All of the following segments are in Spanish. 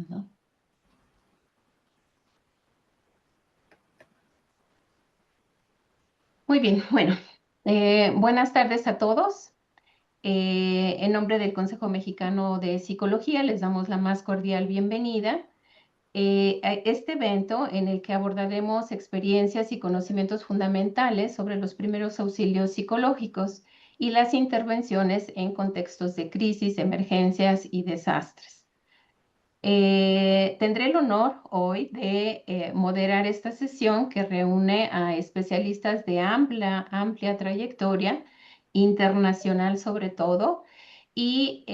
¿no? Muy bien, bueno, buenas tardes a todos. En nombre del Consejo Mexicano de Psicología les damos la más cordial bienvenida a este evento en el que abordaremos experiencias y conocimientos fundamentales sobre los primeros auxilios psicológicos y las intervenciones en contextos de crisis, emergencias y desastres. Tendré el honor hoy de moderar esta sesión que reúne a especialistas de amplia trayectoria internacional sobre todo, y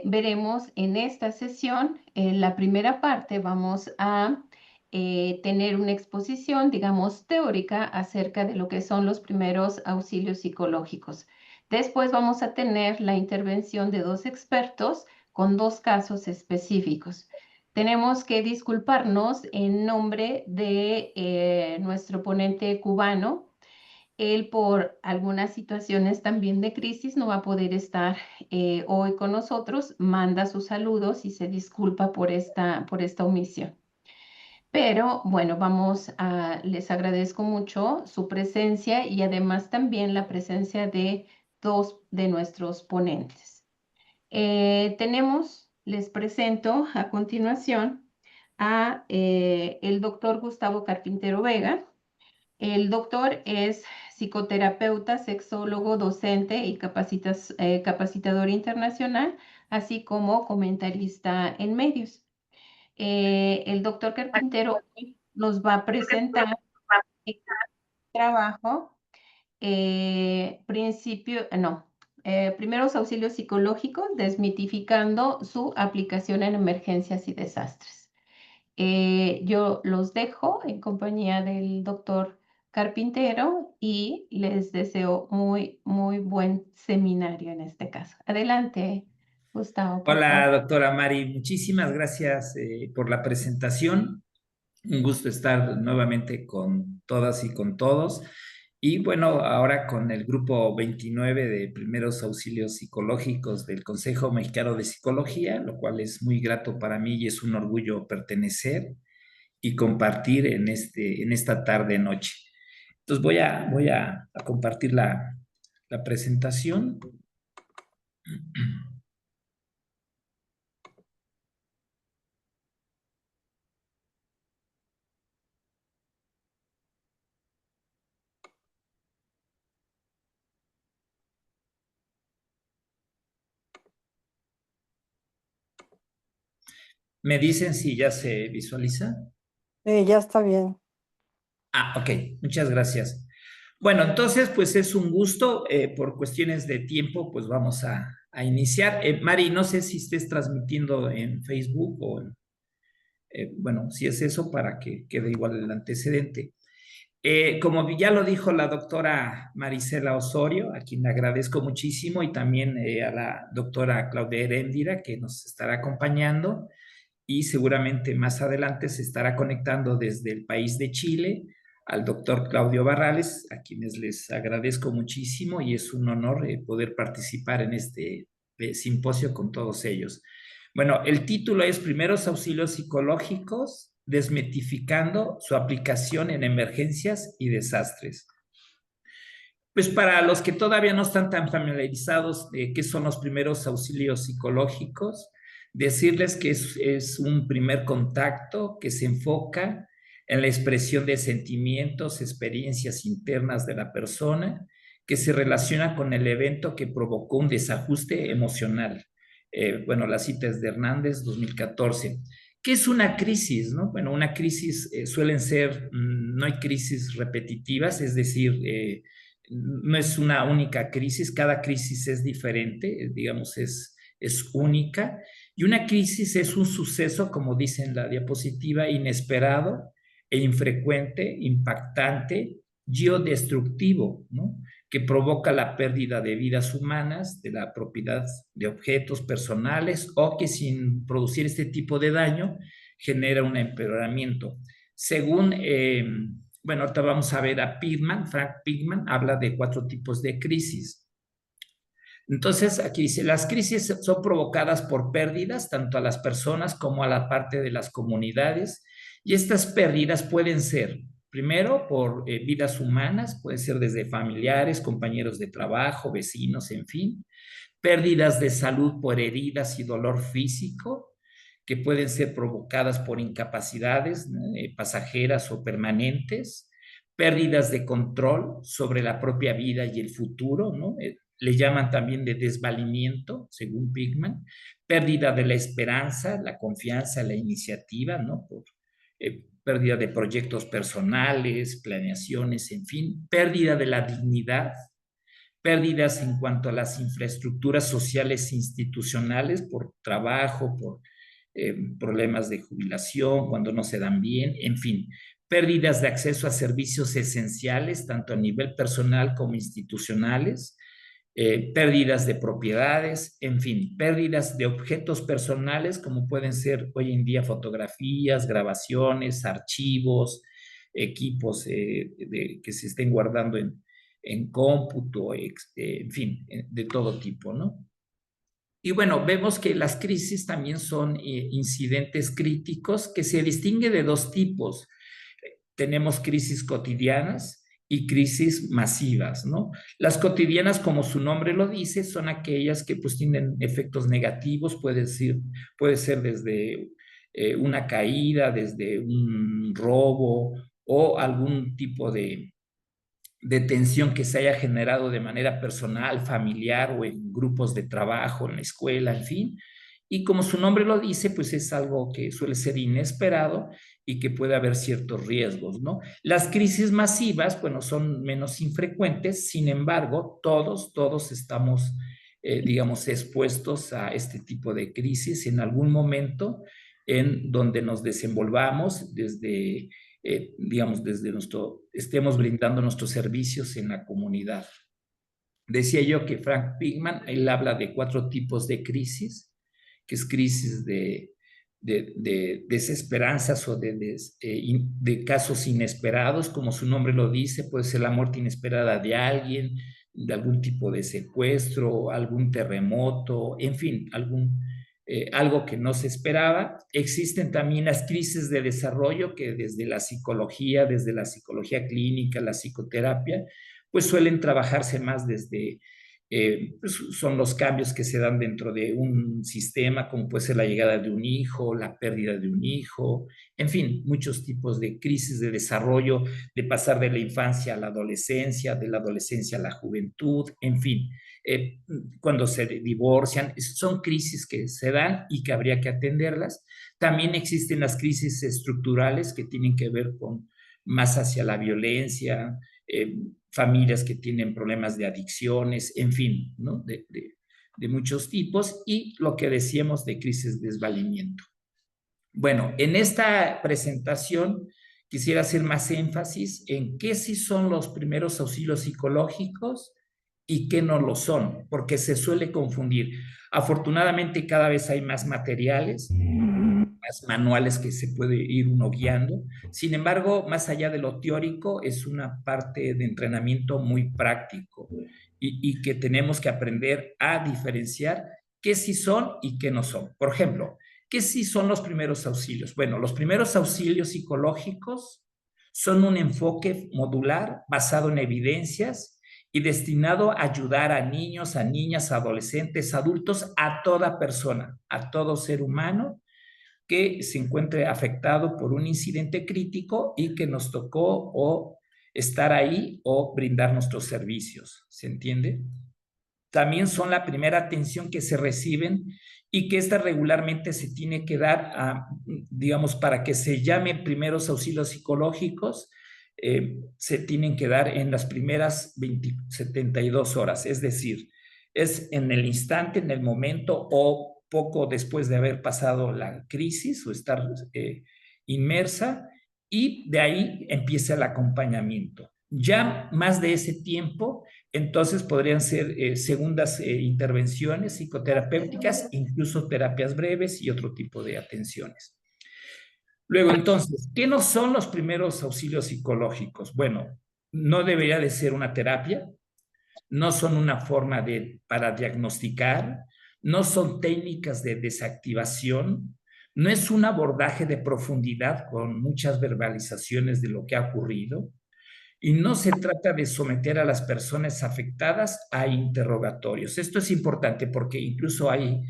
veremos en esta sesión, en la primera parte, vamos a tener una exposición, digamos, teórica acerca de lo que son los primeros auxilios psicológicos. Después vamos a tener la intervención de dos expertos con dos casos específicos. Tenemos que disculparnos en nombre de nuestro ponente cubano. Él, por algunas situaciones también de crisis, no va a poder estar hoy con nosotros. Manda sus saludos y se disculpa por esta omisión. Pero bueno, les agradezco mucho su presencia y además también la presencia de dos de nuestros ponentes. Les presento a continuación a el doctor Gustavo Carpintero Vega. El doctor es psicoterapeuta, sexólogo, docente y capacitador internacional, así como comentarista en medios. El doctor Carpintero nos va a presentar el trabajo primeros auxilios psicológicos, desmitificando su aplicación en emergencias y desastres. Yo los dejo en compañía del doctor Carpintero y les deseo muy buen seminario en este caso. Adelante, Gustavo, por Hola, favor. doctora Mari, muchísimas gracias por la presentación. Un gusto estar nuevamente con todas y con todos. Y bueno, ahora con el grupo 29 de primeros auxilios psicológicos del Consejo Mexicano de Psicología, lo cual es muy grato para mí y es un orgullo pertenecer y compartir en esta tarde-noche. Entonces voy a compartir la presentación. ¿Me dicen si ya se visualiza? Ya está bien. Ah, ok, muchas gracias. Bueno, entonces, pues es un gusto. Por cuestiones de tiempo, pues vamos a iniciar. Mari, no sé si estés transmitiendo en Facebook bueno, si es eso para que quede igual el antecedente. Como ya lo dijo la doctora Marisela Osorio, a quien le agradezco muchísimo, y también a la doctora Claudia Heréndira, que nos estará acompañando, y seguramente más adelante se estará conectando desde el país de Chile al doctor Claudio Barrales, a quienes les agradezco muchísimo y es un honor poder participar en este simposio con todos ellos. Bueno, el título es Primeros Auxilios Psicológicos, desmitificando su aplicación en emergencias y desastres. Pues para los que todavía no están tan familiarizados de qué son los primeros auxilios psicológicos, decirles que es un primer contacto que se enfoca en la expresión de sentimientos, experiencias internas de la persona, que se relaciona con el evento que provocó un desajuste emocional. Bueno, la cita es de Hernández, 2014. ¿Qué es una crisis? ¿No? Bueno, una crisis suelen ser, no hay crisis repetitivas, es decir, no es una única crisis, cada crisis es diferente, digamos, es única. Y una crisis es un suceso, como dice en la diapositiva, inesperado e infrecuente, impactante, geodestructivo, ¿no? Que provoca la pérdida de vidas humanas, de la propiedad de objetos personales o que sin producir este tipo de daño genera un empeoramiento. Según bueno, ahorita vamos a ver a Pigman, Frank Pigman habla de 4 tipos de crisis. Entonces, aquí dice, las crisis son provocadas por pérdidas, tanto a las personas como a la parte de las comunidades, y estas pérdidas pueden ser, primero, por vidas humanas, puede ser desde familiares, compañeros de trabajo, vecinos, en fin, pérdidas de salud por heridas y dolor físico, que pueden ser provocadas por incapacidades, ¿no? Pasajeras o permanentes, pérdidas de control sobre la propia vida y el futuro, ¿no? Le llaman también de desvalimiento, según Pigman, pérdida de la esperanza, la confianza, la iniciativa, ¿no? Por, pérdida de proyectos personales, planeaciones, en fin, pérdida de la dignidad, pérdidas en cuanto a las infraestructuras sociales e institucionales por trabajo, por problemas de jubilación, cuando no se dan bien, en fin, pérdidas de acceso a servicios esenciales, tanto a nivel personal como institucionales, pérdidas de propiedades, en fin, pérdidas de objetos personales como pueden ser hoy en día fotografías, grabaciones, archivos, equipos que se estén guardando en cómputo, en fin, de todo tipo, ¿no? Y bueno, vemos que las crisis también son incidentes críticos que se distinguen de dos tipos. Tenemos crisis cotidianas y crisis masivas, ¿no? Las cotidianas, como su nombre lo dice, son aquellas que pues tienen efectos negativos, puede ser desde una caída, desde un robo o algún tipo de tensión que se haya generado de manera personal, familiar o en grupos de trabajo, en la escuela, en fin. Y como su nombre lo dice, pues es algo que suele ser inesperado y que puede haber ciertos riesgos, ¿no? Las crisis masivas, bueno, son menos infrecuentes, sin embargo, todos estamos, digamos, expuestos a este tipo de crisis en algún momento en donde nos desenvolvamos desde digamos, desde estemos brindando nuestros servicios en la comunidad. Decía yo que Frank Pigman, él habla de 4 tipos de crisis, que es crisis de desesperanzas o de casos inesperados, como su nombre lo dice, puede ser la muerte inesperada de alguien, de algún tipo de secuestro, algún terremoto, en fin, algo que no se esperaba. Existen también las crisis de desarrollo que desde la psicología clínica, la psicoterapia, pues suelen trabajarse más desde pues son los cambios que se dan dentro de un sistema, como puede ser la llegada de un hijo, la pérdida de un hijo, en fin, muchos tipos de crisis de desarrollo, de pasar de la infancia a la adolescencia, de la adolescencia a la juventud, en fin, eh, cuando se divorcian, son crisis que se dan y que habría que atenderlas. También existen las crisis estructurales que tienen que ver con más hacia la violencia, familias que tienen problemas de adicciones, en fin, ¿no? De muchos tipos, y lo que decíamos de crisis de desvalimiento. Bueno, en esta presentación quisiera hacer más énfasis en qué sí son los primeros auxilios psicológicos y qué no lo son, porque se suele confundir. Afortunadamente cada vez hay más materiales, más manuales que se puede ir uno guiando. Sin embargo, más allá de lo teórico, es una parte de entrenamiento muy práctico y que tenemos que aprender a diferenciar qué sí son y qué no son. Por ejemplo, ¿qué sí son los primeros auxilios? Bueno, los primeros auxilios psicológicos son un enfoque modular basado en evidencias y destinado a ayudar a niños, a niñas, a adolescentes, adultos, a toda persona, a todo ser humano que se encuentre afectado por un incidente crítico y que nos tocó o estar ahí o brindar nuestros servicios. ¿Se entiende? También son la primera atención que se reciben y que esta regularmente se tiene que dar, digamos, para que se llame primeros auxilios psicológicos, se tienen que dar en las primeras 72 horas, es decir, es en el instante, en el momento o poco después de haber pasado la crisis o estar inmersa, y de ahí empieza el acompañamiento. Ya más de ese tiempo, entonces podrían ser segundas intervenciones psicoterapéuticas, incluso terapias breves y otro tipo de atenciones. Luego, entonces, ¿qué no son los primeros auxilios psicológicos? Bueno, no debería de ser una terapia, no son una forma para diagnosticar, no son técnicas de desactivación, no es un abordaje de profundidad con muchas verbalizaciones de lo que ha ocurrido, y no se trata de someter a las personas afectadas a interrogatorios. Esto es importante porque incluso hay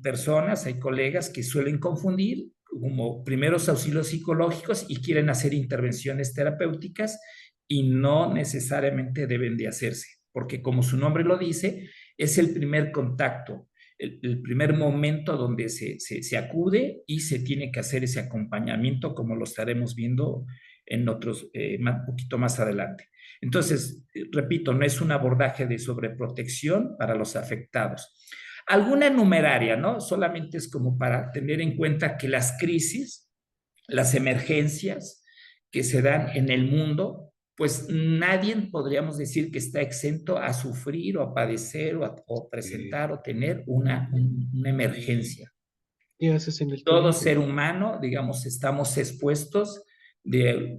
personas, hay colegas que suelen confundir como primeros auxilios psicológicos y quieren hacer intervenciones terapéuticas y no necesariamente deben de hacerse, porque como su nombre lo dice, es el primer contacto, el primer momento donde se acude y se tiene que hacer ese acompañamiento, como lo estaremos viendo en otros, un poquito más adelante. Entonces, repito, no es un abordaje de sobreprotección para los afectados. Alguna numeraria, ¿no? Solamente es como para tener en cuenta que las crisis, las emergencias que se dan en el mundo, pues nadie podríamos decir que está exento a sufrir o a padecer o presentar o tener una emergencia. ¿Qué haces en el Todo colegio? ser humano, digamos, estamos expuestos de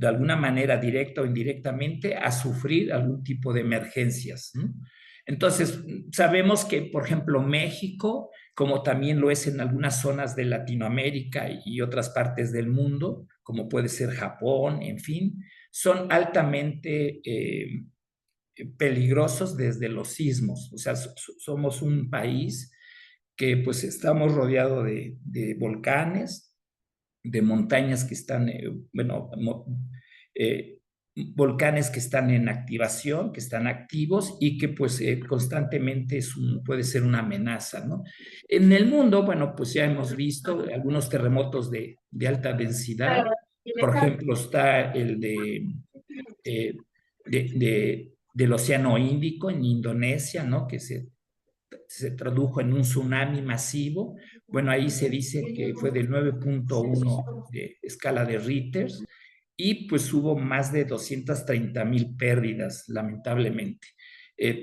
alguna manera directa o indirectamente a sufrir algún tipo de emergencias, ¿no? Entonces, sabemos que, por ejemplo, México, como también lo es en algunas zonas de Latinoamérica y otras partes del mundo, como puede ser Japón, en fin, son altamente peligrosos desde los sismos. O sea, somos un país que pues estamos rodeados de volcanes, de montañas que están, bueno, eh, volcanes que están en activación, que están activos y que pues constantemente puede ser una amenaza, ¿no? En el mundo, bueno, pues ya hemos visto algunos terremotos de alta densidad. Por ejemplo, está el del Océano Índico en Indonesia, ¿no? Que se tradujo en un tsunami masivo. Bueno, ahí se dice que fue de 9.1 de escala de Richter y pues hubo más de 230,000 pérdidas, lamentablemente.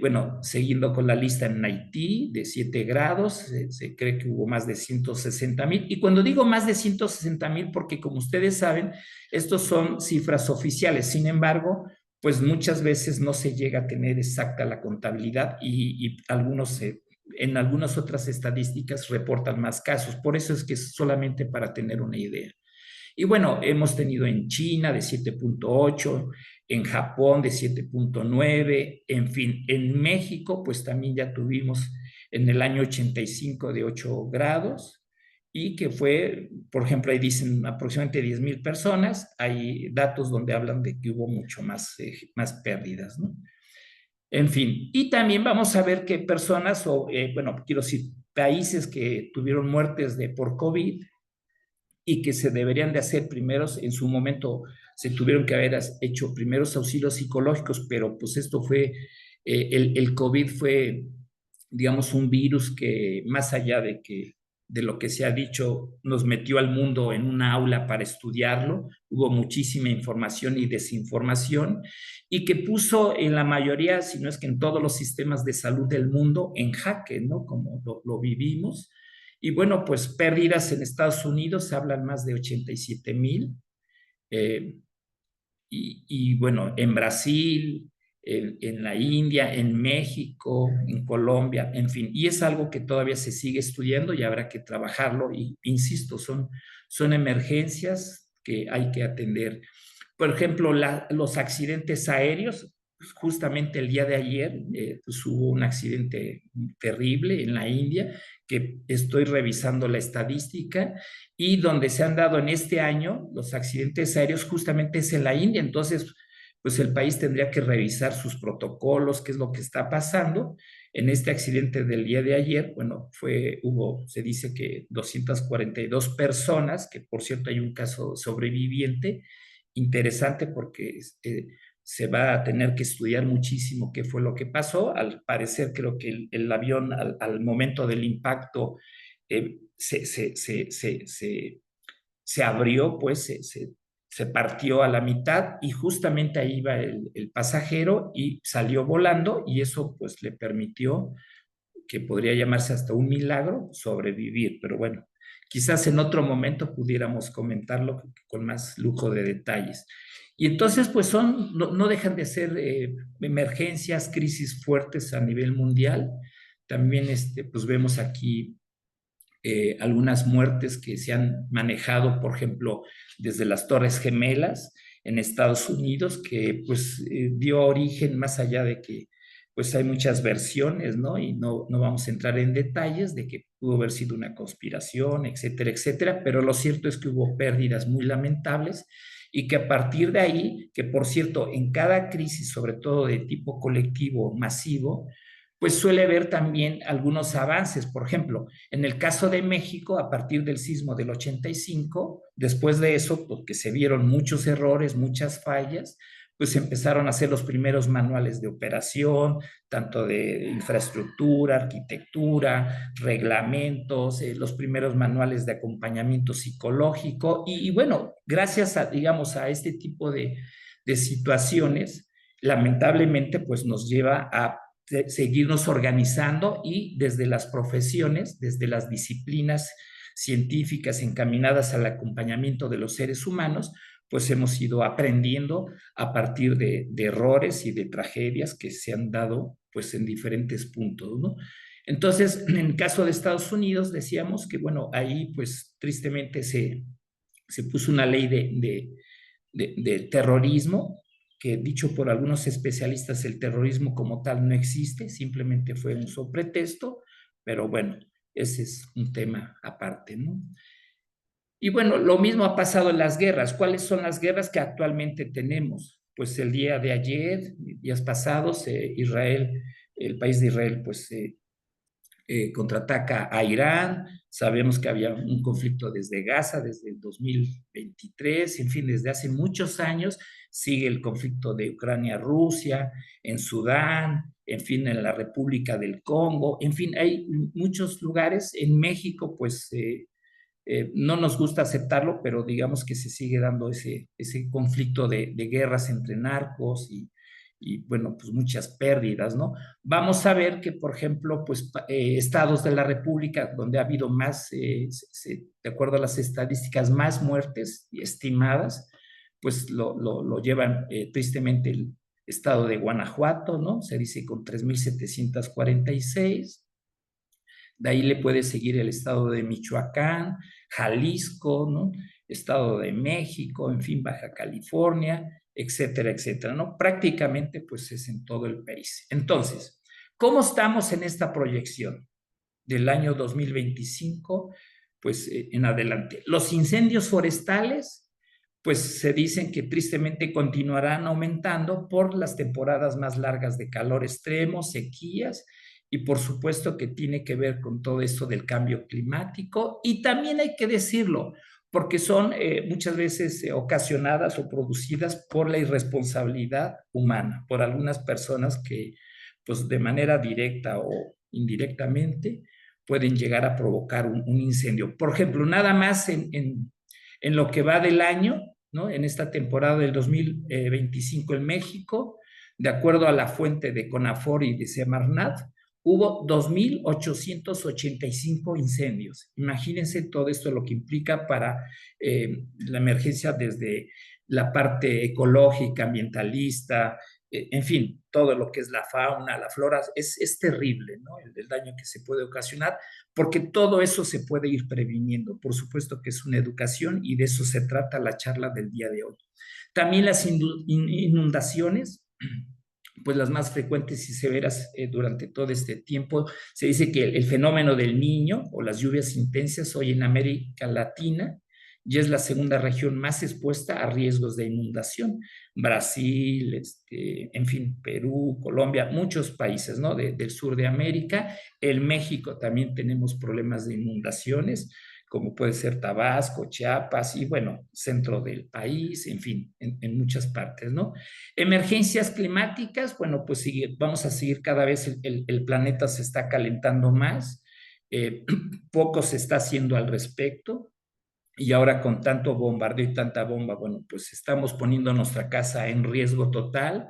Bueno, siguiendo con la lista en Haití, de 7 grados, se cree que hubo más de 160,000. Y cuando digo más de 160,000, porque como ustedes saben, estos son cifras oficiales. Sin embargo, pues muchas veces no se llega a tener exacta la contabilidad y algunos en algunas otras estadísticas reportan más casos. Por eso es que es solamente para tener una idea. Y bueno, hemos tenido en China de 7.8, en Japón de 7.9, en fin, en México pues también ya tuvimos en el año 85 de 8 grados y que fue, por ejemplo, ahí dicen aproximadamente 10,000 personas, hay datos donde hablan de que hubo mucho más pérdidas, ¿no? En fin, y también vamos a ver que personas, bueno, quiero decir, países que tuvieron muertes por COVID y que se deberían de hacer primeros, en su momento se tuvieron que haber hecho primeros auxilios psicológicos, pero pues esto fue, el COVID fue, digamos, un virus que más allá de lo que se ha dicho, nos metió al mundo en una aula para estudiarlo, hubo muchísima información y desinformación, y que puso en la mayoría, si no es que en todos los sistemas de salud del mundo, en jaque, ¿no? Como lo vivimos. Y bueno, pues pérdidas en Estados Unidos se hablan más de 87,000. Eh, y bueno, en Brasil, en la India, en México, en Colombia, en fin. Y es algo que todavía se sigue estudiando y habrá que trabajarlo. Y insisto, son emergencias que hay que atender. Por ejemplo, los accidentes aéreos, pues justamente el día de ayer pues hubo un accidente terrible en la India, que estoy revisando la estadística, y donde se han dado en este año los accidentes aéreos justamente es en la India. Entonces, pues el país tendría que revisar sus protocolos, qué es lo que está pasando. En este accidente del día de ayer, bueno, se dice que 242 personas, que por cierto hay un caso sobreviviente, interesante porque se va a tener que estudiar muchísimo qué fue lo que pasó. Al parecer, creo que el avión al momento del impacto se abrió, pues se partió a la mitad y justamente ahí iba el pasajero y salió volando y eso pues le permitió, que podría llamarse hasta un milagro, sobrevivir. Pero bueno, quizás en otro momento pudiéramos comentarlo con más lujo de detalles. Y entonces, pues no dejan de ser emergencias, crisis fuertes a nivel mundial. También pues vemos aquí algunas muertes que se han manejado, por ejemplo, desde las Torres Gemelas en Estados Unidos, que pues dio origen, más allá de que pues hay muchas versiones, ¿no? Y no vamos a entrar en detalles de que pudo haber sido una conspiración, etcétera, etcétera, pero lo cierto es que hubo pérdidas muy lamentables y que a partir de ahí, que por cierto, en cada crisis, sobre todo de tipo colectivo masivo, pues suele haber también algunos avances. Por ejemplo, en el caso de México, a partir del sismo del 85, después de eso, porque se vieron muchos errores, muchas fallas, pues empezaron a hacer los primeros manuales de operación, tanto de infraestructura, arquitectura, reglamentos, los primeros manuales de acompañamiento psicológico. Y bueno, gracias a, digamos, a este tipo de situaciones, lamentablemente, pues nos lleva a seguirnos organizando y desde las profesiones, desde las disciplinas científicas encaminadas al acompañamiento de los seres humanos, pues hemos ido aprendiendo a partir de errores y de tragedias que se han dado pues en diferentes puntos, ¿no? Entonces, en el caso de Estados Unidos, decíamos que, bueno, ahí pues tristemente se puso una ley de terrorismo, que dicho por algunos especialistas, el terrorismo como tal no existe, simplemente fue un pretexto, pero bueno, ese es un tema aparte, ¿no? Y bueno, lo mismo ha pasado en las guerras. ¿Cuáles son las guerras que actualmente tenemos? Pues el día de ayer, días pasados, Israel, el país de Israel, pues contraataca a Irán. Sabemos que había un conflicto desde Gaza, desde el 2023, en fin, desde hace muchos años sigue el conflicto de Ucrania-Rusia, en Sudán, en fin, en la República del Congo, en fin, hay muchos lugares. En México, pues no nos gusta aceptarlo, pero digamos que se sigue dando ese conflicto de guerras entre narcos y, bueno, pues muchas pérdidas, ¿no? Vamos a ver que, por ejemplo, pues estados de la República donde ha habido más, de acuerdo a las estadísticas, más muertes estimadas, pues lo llevan tristemente el estado de Guanajuato, ¿no? Se dice con 3,746. De ahí le puede seguir el estado de Michoacán, Jalisco, ¿no? Estado de México, en fin, Baja California, etcétera, etcétera, ¿no? Prácticamente, pues es en todo el país. Entonces, ¿cómo estamos en esta proyección del año 2025? Pues en adelante. Los incendios forestales, pues se dicen que tristemente continuarán aumentando por las temporadas más largas de calor extremo, sequías, y por supuesto que tiene que ver con todo esto del cambio climático, y también hay que decirlo, porque son muchas veces ocasionadas o producidas por la irresponsabilidad humana, por algunas personas que pues de manera directa o indirectamente pueden llegar a provocar un incendio. Por ejemplo, nada más en lo que va del año, ¿no? En esta temporada del 2025 en México, de acuerdo a la fuente de CONAFOR y de Semarnat, hubo 2,885 incendios. Imagínense todo esto lo que implica para la emergencia desde la parte ecológica, ambientalista, en fin, todo lo que es la fauna, la flora, es terrible, ¿no? El daño que se puede ocasionar, porque todo eso se puede ir previniendo. Por supuesto que es una educación y de eso se trata la charla del día de hoy. También las inundaciones, pues las más frecuentes y severas durante todo este tiempo. Se dice que el fenómeno del Niño o las lluvias intensas hoy en América Latina ya es la segunda región más expuesta a riesgos de inundación. Brasil, en fin, Perú, Colombia, muchos países, ¿no? Del sur de América. En México también tenemos problemas de inundaciones, como puede ser Tabasco, Chiapas y bueno, centro del país, en fin, en muchas partes, ¿no? Emergencias climáticas, bueno, pues vamos a seguir cada vez, el planeta se está calentando más, poco se está haciendo al respecto, y ahora con tanto bombardeo y tanta bomba, bueno, pues estamos poniendo nuestra casa en riesgo total,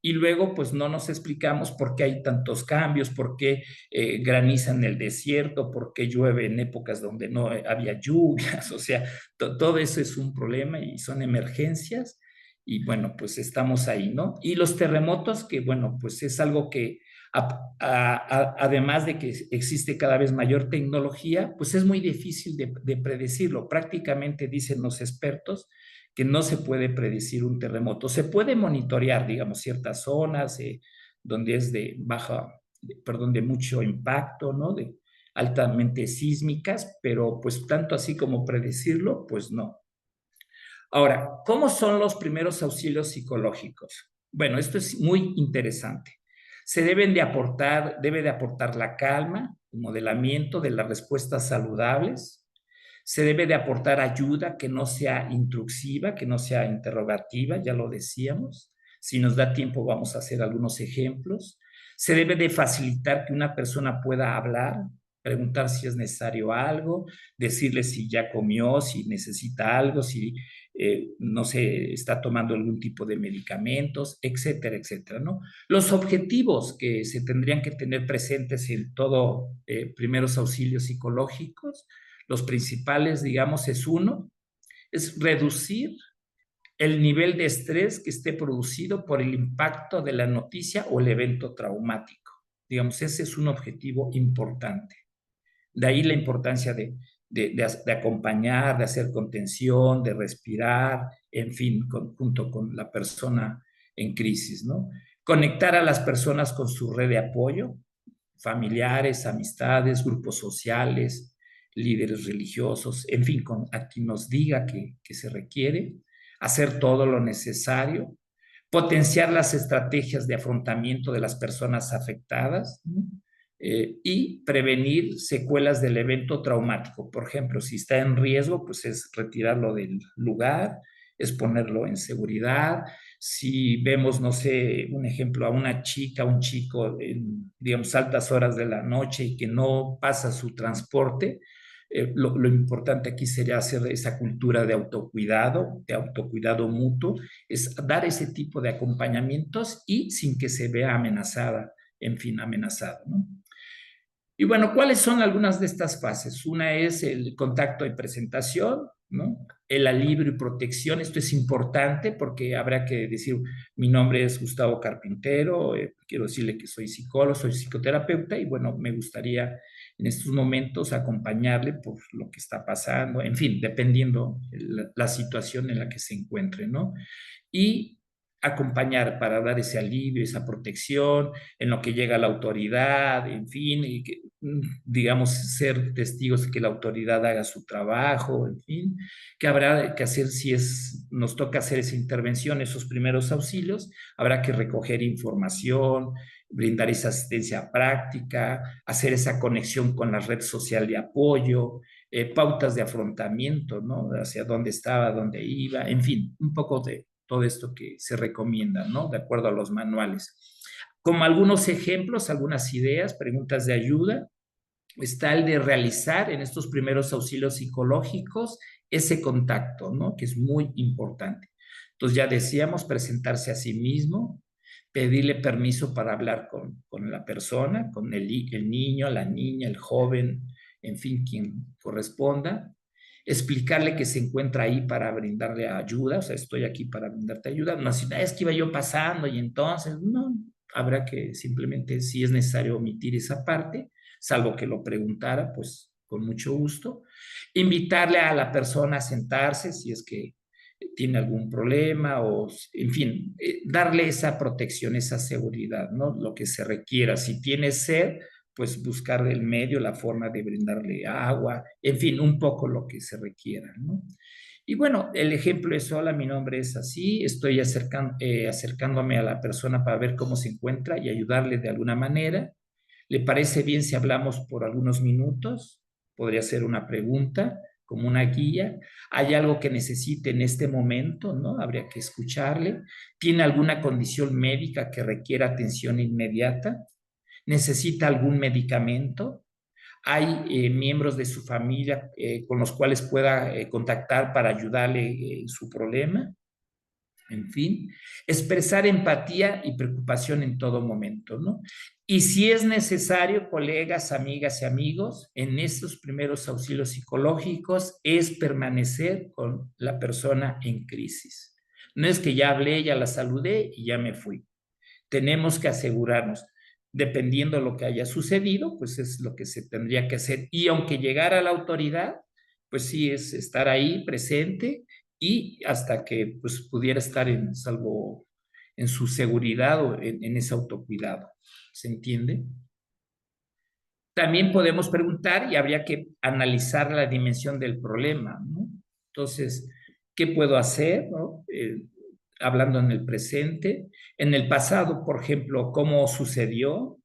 y luego pues no nos explicamos por qué hay tantos cambios, por qué graniza en el desierto, por qué llueve en épocas donde no había lluvias, o sea, todo eso es un problema y son emergencias y bueno, pues estamos ahí, ¿no? Y los terremotos, que bueno, pues es algo que además de que existe cada vez mayor tecnología, pues es muy difícil de predecirlo. Prácticamente dicen los expertos que no se puede predecir un terremoto. Se puede monitorear, digamos, ciertas zonas donde es de perdón, de mucho impacto, ¿no? De altamente sísmicas, pero pues tanto así como predecirlo, pues no. Ahora, ¿cómo son los primeros auxilios psicológicos? Bueno, esto es muy interesante. Debe de aportar la calma, el modelamiento de las respuestas saludables. Se debe de aportar ayuda que no sea intrusiva, que no sea interrogativa, ya lo decíamos. Si nos da tiempo vamos a hacer algunos ejemplos. Se debe de facilitar que una persona pueda hablar, preguntar si es necesario algo, decirle si ya comió, si necesita algo, si no sé, está tomando algún tipo de medicamentos, etcétera, etcétera, ¿no? Los objetivos que se tendrían que tener presentes en todo primeros auxilios psicológicos, los principales, digamos, es reducir el nivel de estrés que esté producido por el impacto de la noticia o el evento traumático. Digamos, ese es un objetivo importante. De ahí la importancia de acompañar, de hacer contención, de respirar, en fin, junto con la persona en crisis, ¿no? Conectar a las personas con su red de apoyo, familiares, amistades, grupos sociales, líderes religiosos, en fin, a quien nos diga que se requiere, hacer todo lo necesario, potenciar las estrategias de afrontamiento de las personas afectadas, ¿no? Y prevenir secuelas del evento traumático. Por ejemplo, si está en riesgo, pues es retirarlo del lugar, es ponerlo en seguridad. Si vemos, no sé, un ejemplo, a una chica, un chico en, digamos, altas horas de la noche y que no pasa su transporte, lo importante aquí sería hacer esa cultura de autocuidado mutuo, es dar ese tipo de acompañamientos y sin que se vea amenazada, en fin, amenazada, ¿no? Y bueno, ¿cuáles son algunas de estas fases? Una es el contacto y presentación, ¿no? El alivio y protección. Esto es importante porque habrá que decir, mi nombre es Gustavo Carpintero, quiero decirle que soy psicólogo, soy psicoterapeuta y bueno, me gustaría en estos momentos acompañarle por lo que está pasando, en fin, dependiendo la situación en la que se encuentre, ¿no? Y acompañar para dar ese alivio, esa protección, en lo que llega la autoridad, en fin, y que, digamos, ser testigos de que la autoridad haga su trabajo, en fin, que habrá que hacer si nos toca hacer esa intervención, esos primeros auxilios, habrá que recoger información, brindar esa asistencia práctica, hacer esa conexión con la red social de apoyo, pautas de afrontamiento, ¿no? Hacia dónde estaba, dónde iba, en fin, un poco de todo esto que se recomienda, ¿no? De acuerdo a los manuales. Como algunos ejemplos, algunas ideas, preguntas de ayuda, está el de realizar en estos primeros auxilios psicológicos ese contacto, ¿no? Que es muy importante. Entonces ya decíamos presentarse a sí mismo, pedirle permiso para hablar con la persona, con el niño, la niña, el joven, en fin, quien corresponda, explicarle que se encuentra ahí para brindarle ayuda, o sea, estoy aquí para brindarte ayuda, no, si es que iba yo pasando y entonces, no, habrá que simplemente, si es necesario omitir esa parte, salvo que lo preguntara, pues con mucho gusto. Invitarle a la persona a sentarse si es que tiene algún problema o, en fin, darle esa protección, esa seguridad, ¿no? Lo que se requiera. Si tiene sed, pues buscar el medio, la forma de brindarle agua, en fin, un poco lo que se requiera, ¿no? Y bueno, el ejemplo es, hola, mi nombre es así, estoy acercándome a la persona para ver cómo se encuentra y ayudarle de alguna manera. ¿Le parece bien si hablamos por algunos minutos? Podría ser una pregunta, como una guía. ¿Hay algo que necesite en este momento? ¿No? Habría que escucharle. ¿Tiene alguna condición médica que requiera atención inmediata? ¿Necesita algún medicamento? ¿Hay miembros de su familia con los cuales pueda contactar para ayudarle en su problema? En fin, expresar empatía y preocupación en todo momento, ¿no? Y si es necesario, colegas, amigas y amigos, en estos primeros auxilios psicológicos es permanecer con la persona en crisis. No es que ya hablé, ya la saludé y ya me fui. Tenemos que asegurarnos, dependiendo de lo que haya sucedido, pues es lo que se tendría que hacer. Y aunque llegara la autoridad, pues sí es estar ahí presente y hasta que pues pudiera estar en salvo en su seguridad o en ese autocuidado. ¿Se entiende? También podemos preguntar y habría que analizar la dimensión del problema, ¿no? Entonces, ¿qué puedo hacer, ¿no? Hablando en el presente, en el pasado, por ejemplo, cómo sucedió,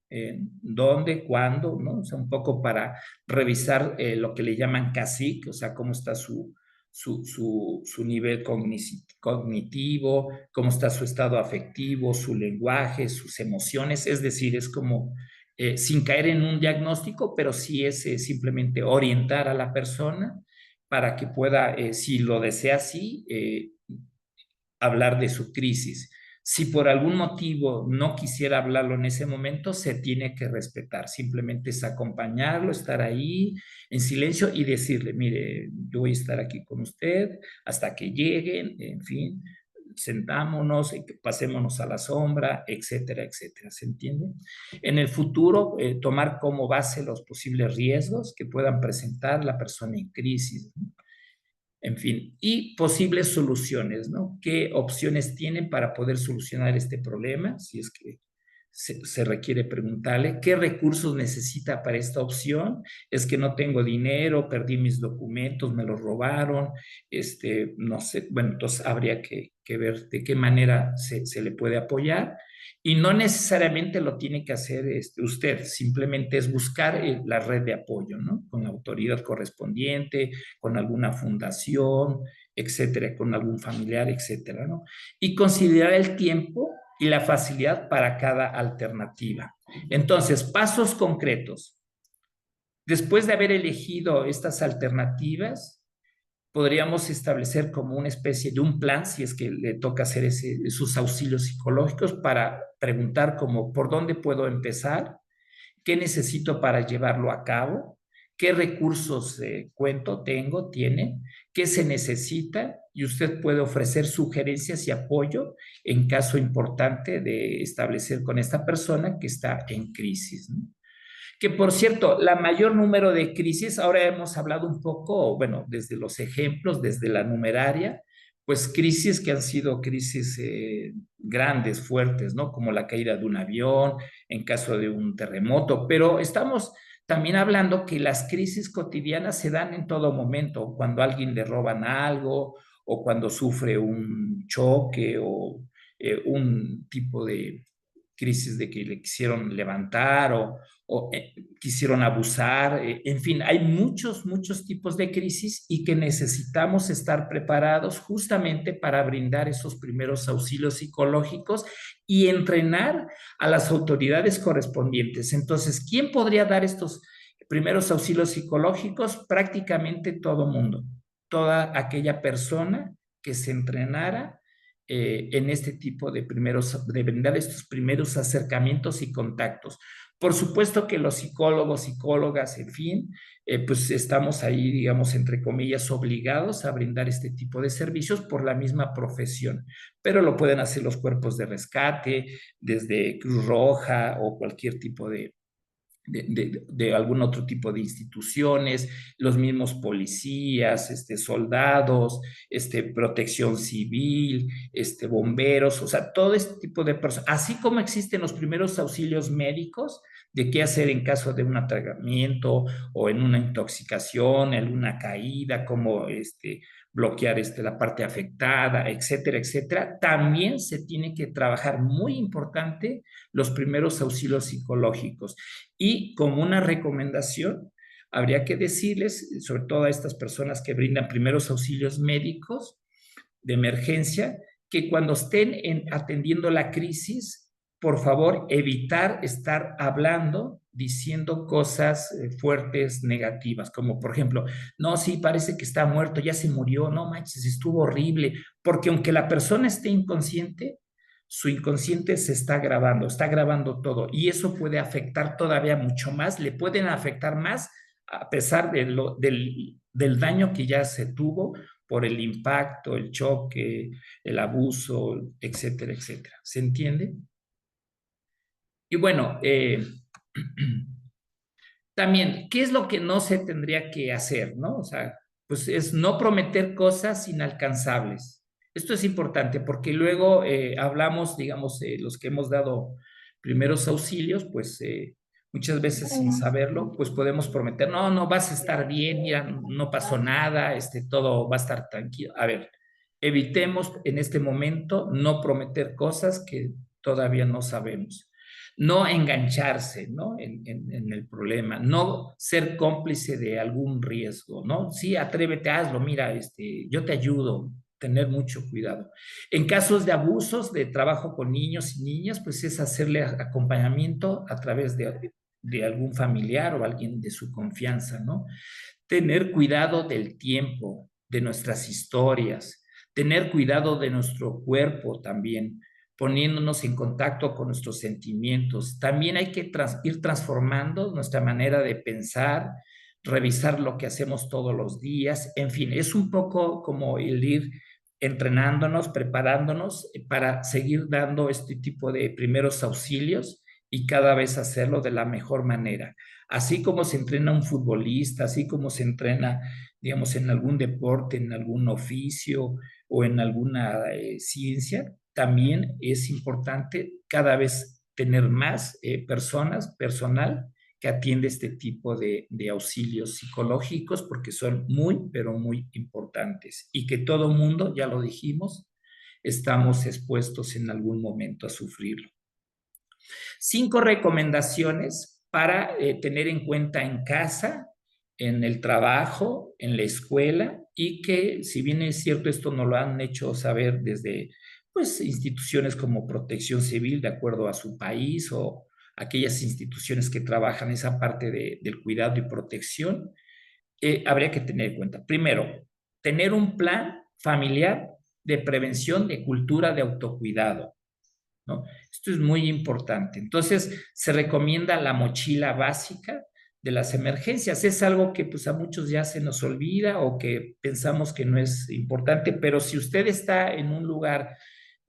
dónde, cuándo, ¿no? O sea, un poco para revisar lo que le llaman CASIC, o sea, cómo está su nivel cognitivo, cómo está su estado afectivo, su lenguaje, sus emociones, es decir, es como sin caer en un diagnóstico, pero sí es simplemente orientar a la persona para que pueda, si lo desea así, hablar de su crisis. Si por algún motivo no quisiera hablarlo en ese momento, se tiene que respetar. Simplemente es acompañarlo, estar ahí en silencio y decirle, mire, yo voy a estar aquí con usted hasta que lleguen, en fin, sentámonos, pasémonos a la sombra, etcétera, etcétera. ¿Se entiende? En el futuro, tomar como base los posibles riesgos que puedan presentar la persona en crisis, ¿no? En fin, y posibles soluciones, ¿no? ¿Qué opciones tienen para poder solucionar este problema? Si es que se requiere preguntarle, ¿qué recursos necesita para esta opción? Es que no tengo dinero, perdí mis documentos, me los robaron, no sé, bueno, entonces habría que ver de qué manera se le puede apoyar. Y no necesariamente lo tiene que hacer usted, simplemente es buscar la red de apoyo, ¿no? Con la autoridad correspondiente, con alguna fundación, etcétera, con algún familiar, etcétera, ¿no? Y considerar el tiempo y la facilidad para cada alternativa. Entonces, pasos concretos. Después de haber elegido estas alternativas, podríamos establecer como una especie de un plan, si es que le toca hacer sus auxilios psicológicos, para preguntar como por dónde puedo empezar, qué necesito para llevarlo a cabo, qué recursos tiene, qué se necesita, y usted puede ofrecer sugerencias y apoyo en caso importante de establecer con esta persona que está en crisis, ¿no? Que por cierto, la mayor número de crisis, ahora hemos hablado un poco, bueno, desde los ejemplos, desde la numeraria, pues crisis que han sido crisis grandes, fuertes, ¿no? Como la caída de un avión, en caso de un terremoto, pero estamos también hablando que las crisis cotidianas se dan en todo momento, cuando a alguien le roban algo o cuando sufre un choque o un tipo de crisis de que le quisieron levantar o quisieron abusar, en fin, hay muchos tipos de crisis y que necesitamos estar preparados justamente para brindar esos primeros auxilios psicológicos y entrenar a las autoridades correspondientes. Entonces, ¿quién podría dar estos primeros auxilios psicológicos? Prácticamente todo mundo, toda aquella persona que se entrenara en este tipo de de brindar estos primeros acercamientos y contactos. Por supuesto que los psicólogos, psicólogas, en fin, pues estamos ahí, digamos, entre comillas, obligados a brindar este tipo de servicios por la misma profesión, pero lo pueden hacer los cuerpos de rescate, desde Cruz Roja o cualquier tipo de algún otro tipo de instituciones, los mismos policías, soldados, protección civil, bomberos, o sea, todo este tipo de personas, así como existen los primeros auxilios médicos de qué hacer en caso de un atragantamiento o en una intoxicación, en una caída, como bloquear la parte afectada, etcétera, etcétera. También se tiene que trabajar muy importante los primeros auxilios psicológicos. Y como una recomendación, habría que decirles, sobre todo a estas personas que brindan primeros auxilios médicos de emergencia, que cuando estén atendiendo la crisis, por favor, evitar estar hablando, diciendo cosas fuertes, negativas, como por ejemplo, no, sí, parece que está muerto, ya se murió, no manches, estuvo horrible, porque aunque la persona esté inconsciente, su inconsciente se está grabando todo, y eso puede afectar todavía mucho más, le pueden afectar más a pesar del daño que ya se tuvo por el impacto, el choque, el abuso, etcétera, etcétera. ¿Se entiende? Y bueno, también, ¿qué es lo que no se tendría que hacer, no? O sea, pues es no prometer cosas inalcanzables. Esto es importante porque luego hablamos, digamos, los que hemos dado primeros auxilios, pues muchas veces sin saberlo, pues podemos prometer, no, no, vas a estar bien, mira, no pasó nada, todo va a estar tranquilo. A ver, evitemos en este momento no prometer cosas que todavía no sabemos, no engancharse, ¿no? En el problema, no ser cómplice de algún riesgo, ¿no? Sí, atrévete, hazlo, mira, yo te ayudo, tener mucho cuidado. En casos de abusos, de trabajo con niños y niñas, pues es hacerle acompañamiento a través de algún familiar o alguien de su confianza, ¿no? Tener cuidado del tiempo, de nuestras historias, tener cuidado de nuestro cuerpo también, poniéndonos en contacto con nuestros sentimientos. También hay que ir transformando nuestra manera de pensar, revisar lo que hacemos todos los días. En fin, es un poco como el ir entrenándonos, preparándonos para seguir dando este tipo de primeros auxilios y cada vez hacerlo de la mejor manera. Así como se entrena un futbolista, así como se entrena, digamos, en algún deporte, en algún oficio o en alguna ciencia, también es importante cada vez tener más personal que atiende este tipo de auxilios psicológicos porque son muy, pero muy importantes y que todo mundo, ya lo dijimos, estamos expuestos en algún momento a sufrirlo. 5 recomendaciones para tener en cuenta en casa, en el trabajo, en la escuela, y que si bien es cierto esto nos lo han hecho saber desde pues instituciones como Protección Civil de acuerdo a su país o aquellas instituciones que trabajan esa parte del cuidado y protección, habría que tener en cuenta. Primero, tener un plan familiar de prevención de cultura de autocuidado, ¿no? Esto es muy importante. Entonces, se recomienda la mochila básica de las emergencias. Es algo que pues a muchos ya se nos olvida o que pensamos que no es importante, pero si usted está en un lugar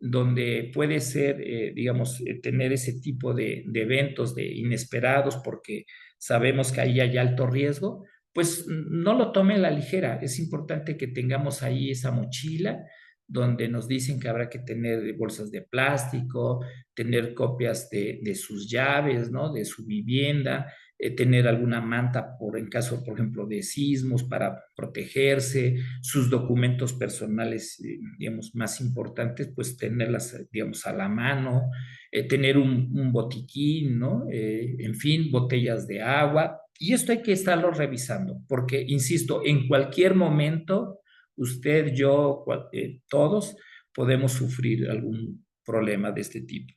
donde puede ser, digamos, tener ese tipo de eventos de inesperados porque sabemos que ahí hay alto riesgo, pues no lo tome a la ligera. Es importante que tengamos ahí esa mochila donde nos dicen que habrá que tener bolsas de plástico, tener copias de sus llaves, ¿no? De su vivienda, tener alguna manta en caso, por ejemplo, de sismos para protegerse, sus documentos personales, digamos, más importantes, pues tenerlas, digamos, a la mano, tener un botiquín, ¿no? En fin, botellas de agua. Y esto hay que estarlo revisando, porque, insisto, en cualquier momento usted, yo, todos podemos sufrir algún problema de este tipo.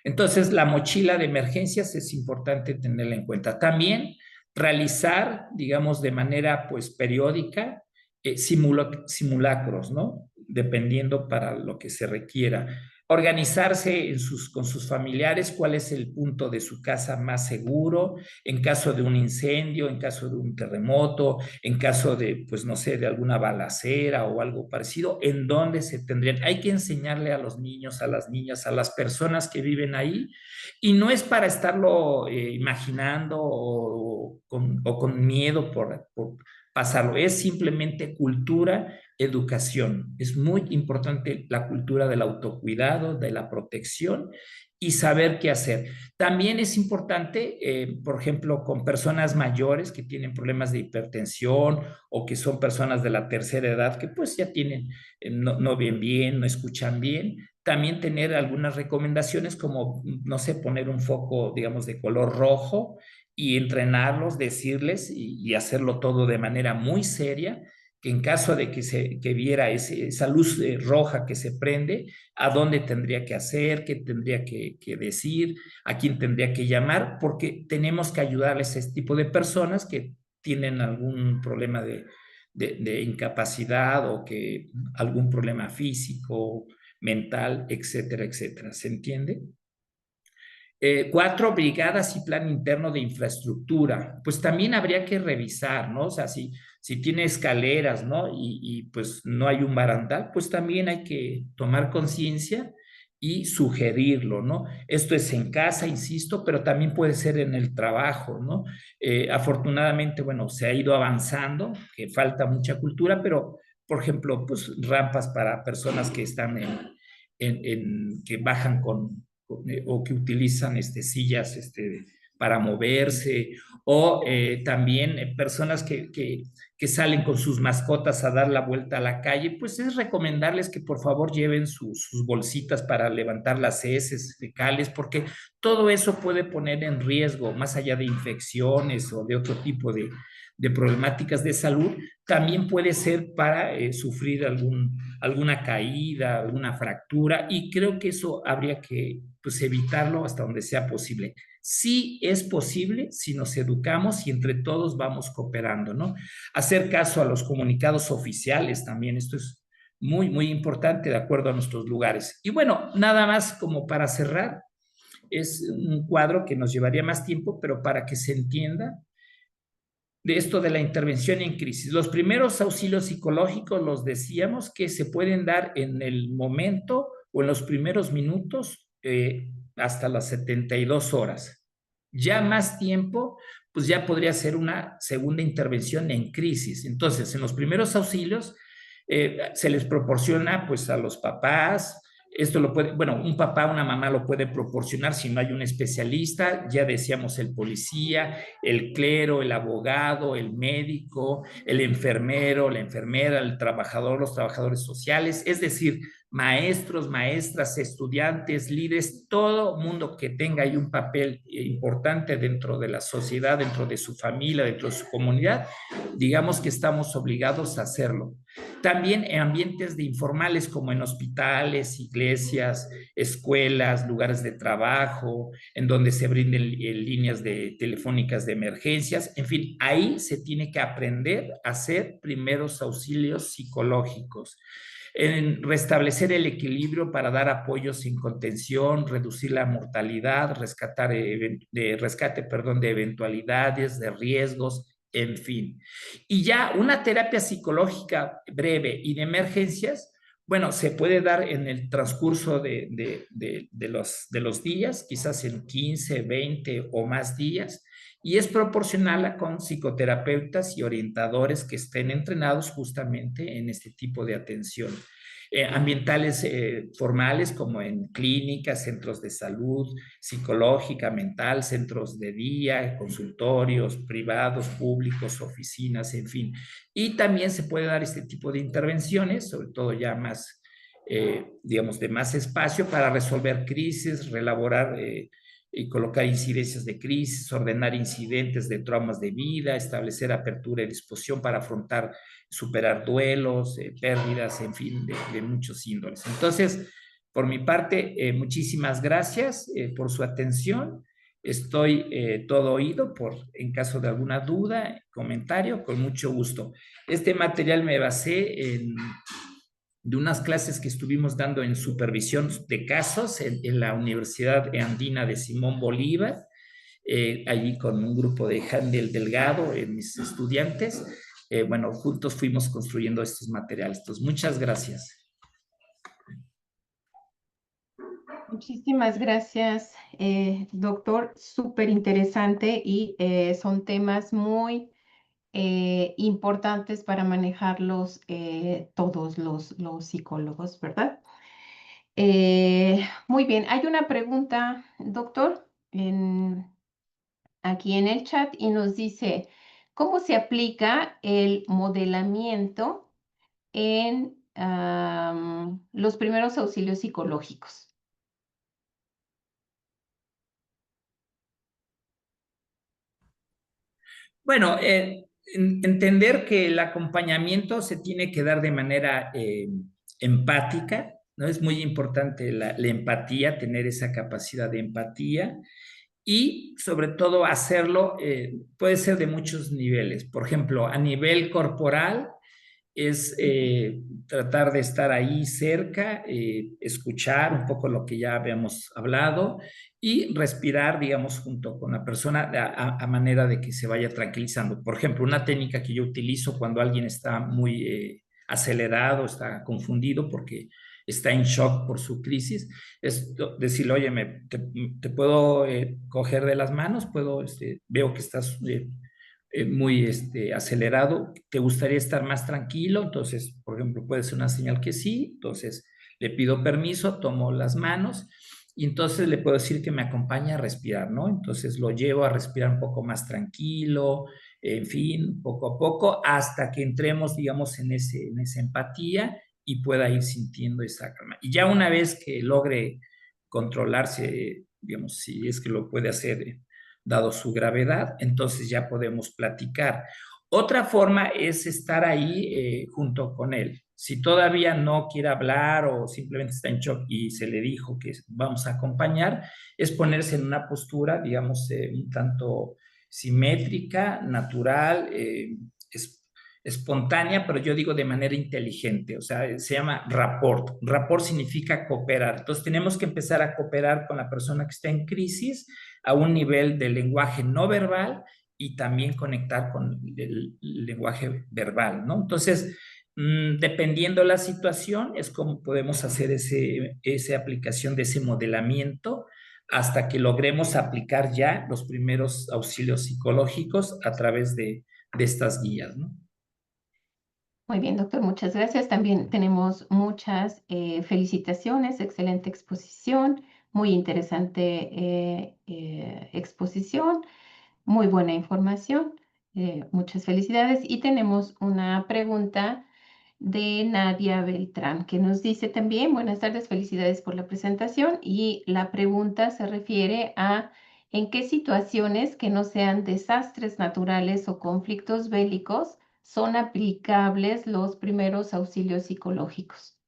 Entonces, la mochila de emergencias es importante tenerla en cuenta. También realizar, digamos, de manera pues periódica, simulacros, ¿no? Dependiendo para lo que se requiera. Organizarse con sus familiares, cuál es el punto de su casa más seguro, en caso de un incendio, en caso de un terremoto, en caso de, pues no sé, de alguna balacera o algo parecido, en dónde se tendrían. Hay que enseñarle a los niños, a las niñas, a las personas que viven ahí, y no es para estarlo imaginando o con miedo por pasarlo, es simplemente cultura, educación. Es muy importante la cultura del autocuidado, de la protección y saber qué hacer. También es importante, por ejemplo, con personas mayores que tienen problemas de hipertensión o que son personas de la tercera edad que pues ya tienen, no ven bien, no escuchan bien, también tener algunas recomendaciones como, no sé, poner un foco, digamos, de color rojo y entrenarlos, decirles y hacerlo todo de manera muy seria que en caso de que viera esa luz roja que se prende, a dónde tendría que hacer, qué tendría que decir, a quién tendría que llamar, porque tenemos que ayudarles a este tipo de personas que tienen algún problema de incapacidad o que algún problema físico, mental, etcétera, etcétera. ¿Se entiende? 4, brigadas y plan interno de infraestructura. Pues también habría que revisar, ¿no? O sea, si tiene escaleras, ¿no? Pues no hay un barandal, pues también hay que tomar conciencia y sugerirlo, ¿no? Esto es en casa, insisto, pero también puede ser en el trabajo, ¿no? Afortunadamente, bueno, se ha ido avanzando, que falta mucha cultura, pero, por ejemplo, pues rampas para personas que están que bajan o que utilizan sillas para moverse, o también personas que salen con sus mascotas a dar la vuelta a la calle, pues es recomendarles que por favor lleven sus bolsitas para levantar las heces fecales, porque todo eso puede poner en riesgo, más allá de infecciones o de otro tipo de problemáticas de salud, también puede ser para sufrir alguna caída, alguna fractura, y creo que eso habría que pues, evitarlo hasta donde sea posible. Sí es posible si nos educamos y entre todos vamos cooperando, ¿no? Hacer caso a los comunicados oficiales también, esto es muy, muy importante de acuerdo a nuestros lugares. Y bueno, nada más como para cerrar, es un cuadro que nos llevaría más tiempo, pero para que se entienda de esto de la intervención en crisis. Los primeros auxilios psicológicos los decíamos que se pueden dar en el momento o en los primeros minutos hasta las 72 horas. Ya más tiempo, pues ya podría ser una segunda intervención en crisis. Entonces, en los primeros auxilios se les proporciona pues a los papás, esto lo puede, bueno, un papá, una mamá lo puede proporcionar si no hay un especialista, ya decíamos el policía, el clero, el abogado, el médico, el enfermero, la enfermera, el trabajador, los trabajadores sociales, es decir, maestros, maestras, estudiantes, líderes, todo mundo que tenga ahí un papel importante dentro de la sociedad, dentro de su familia, dentro de su comunidad, digamos que estamos obligados a hacerlo. También en ambientes de informales como en hospitales, iglesias, escuelas, lugares de trabajo, en donde se brinden líneas telefónicas de emergencias, en fin, ahí se tiene que aprender a hacer primeros auxilios psicológicos, en restablecer el equilibrio para dar apoyo sin contención, reducir la mortalidad, rescate, perdón, de eventualidades, de riesgos, en fin. Y ya una terapia psicológica breve y de emergencias, bueno, se puede dar en el transcurso de los días, quizás en 15, 20 o más días, y es proporcional con psicoterapeutas y orientadores que estén entrenados justamente en este tipo de atención. Ambientales formales como en clínicas, centros de salud, psicológica, mental, centros de día, consultorios privados, públicos, oficinas, en fin. Y también se puede dar este tipo de intervenciones, sobre todo ya más, digamos, de más espacio para resolver crisis, relaborar y colocar incidencias de crisis, ordenar incidentes de traumas de vida, establecer apertura y disposición para afrontar, superar duelos, pérdidas, en fin, de muchos índoles. Entonces, por mi parte, muchísimas gracias por su atención. Estoy todo oído en caso de alguna duda, comentario, con mucho gusto. Este material me basé de unas clases que estuvimos dando en supervisión de casos en la Universidad Andina de Simón Bolívar, allí con un grupo de Handel Delgado, mis estudiantes. Bueno, juntos fuimos construyendo estos materiales. Entonces, muchas gracias. Muchísimas gracias, doctor. Súper interesante y son temas muy importantes para manejarlos todos los psicólogos, ¿verdad? Muy bien, hay una pregunta, doctor, aquí en el chat y nos dice, ¿cómo se aplica el modelamiento en los primeros auxilios psicológicos? Bueno, entender que el acompañamiento se tiene que dar de manera empática, ¿no? Es muy importante la empatía, tener esa capacidad de empatía y sobre todo hacerlo, puede ser de muchos niveles. Por ejemplo, a nivel corporal es tratar de estar ahí cerca, escuchar un poco lo que ya habíamos hablado y respirar, digamos, junto con la persona a manera de que se vaya tranquilizando. Por ejemplo, una técnica que yo utilizo cuando alguien está muy acelerado, está confundido porque está en shock por su crisis, es decirle, oye, te puedo coger de las manos, veo que estás muy acelerado, ¿te gustaría estar más tranquilo? Entonces, por ejemplo, puede ser una señal que sí, entonces le pido permiso, tomo las manos y entonces le puedo decir que me acompañe a respirar, ¿no? Entonces lo llevo a respirar un poco más tranquilo, en fin, poco a poco, hasta que entremos, digamos, en esa empatía y pueda ir sintiendo esa calma. Y ya una vez que logre controlarse, digamos, si es que lo puede hacer, dado su gravedad, entonces ya podemos platicar. Otra forma es estar ahí junto con él. Si todavía no quiere hablar o simplemente está en shock y se le dijo que vamos a acompañar, es ponerse en una postura, digamos, un tanto simétrica, natural, espontánea, pero yo digo de manera inteligente, o sea, se llama rapport. Rapport significa cooperar. Entonces tenemos que empezar a cooperar con la persona que está en crisis a un nivel de lenguaje no verbal y también conectar con el lenguaje verbal, ¿no? Entonces, dependiendo la situación, es como podemos hacer esa aplicación de ese modelamiento hasta que logremos aplicar ya los primeros auxilios psicológicos a través de estas guías, ¿no? Muy bien, doctor, muchas gracias. También tenemos muchas felicitaciones, excelente exposición, muy interesante exposición, muy buena información. Muchas felicidades. Y tenemos una pregunta de Nadia Beltrán, que nos dice también, buenas tardes, felicidades por la presentación. Y la pregunta se refiere a en qué situaciones que no sean desastres naturales o conflictos bélicos son aplicables los primeros auxilios psicológicos.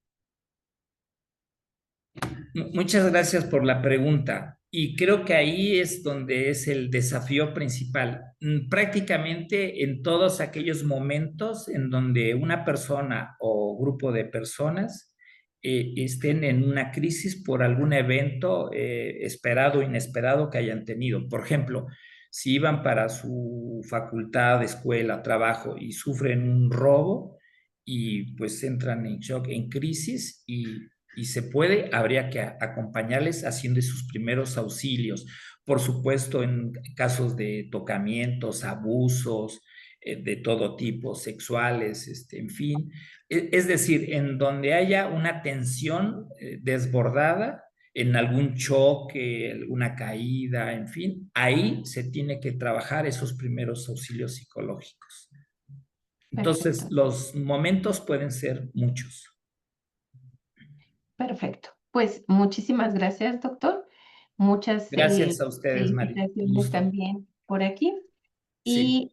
Muchas gracias por la pregunta. Y creo que ahí es donde es el desafío principal. Prácticamente en todos aquellos momentos en donde una persona o grupo de personas estén en una crisis por algún evento esperado o inesperado que hayan tenido. Por ejemplo, si iban para su facultad, escuela, trabajo y sufren un robo y pues entran en shock, en crisis y se puede, habría que acompañarles haciendo sus primeros auxilios. Por supuesto, en casos de tocamientos, abusos de todo tipo, sexuales, en fin. Es decir, en donde haya una tensión desbordada, en algún choque, alguna caída, en fin, ahí se tiene que trabajar esos primeros auxilios psicológicos. Entonces, Perfecto, los momentos pueden ser muchos. perfecto. Pues muchísimas gracias, doctor. Muchas Gracias a ustedes, Mari. Un felicitaciones gusto. también por aquí. Sí. Y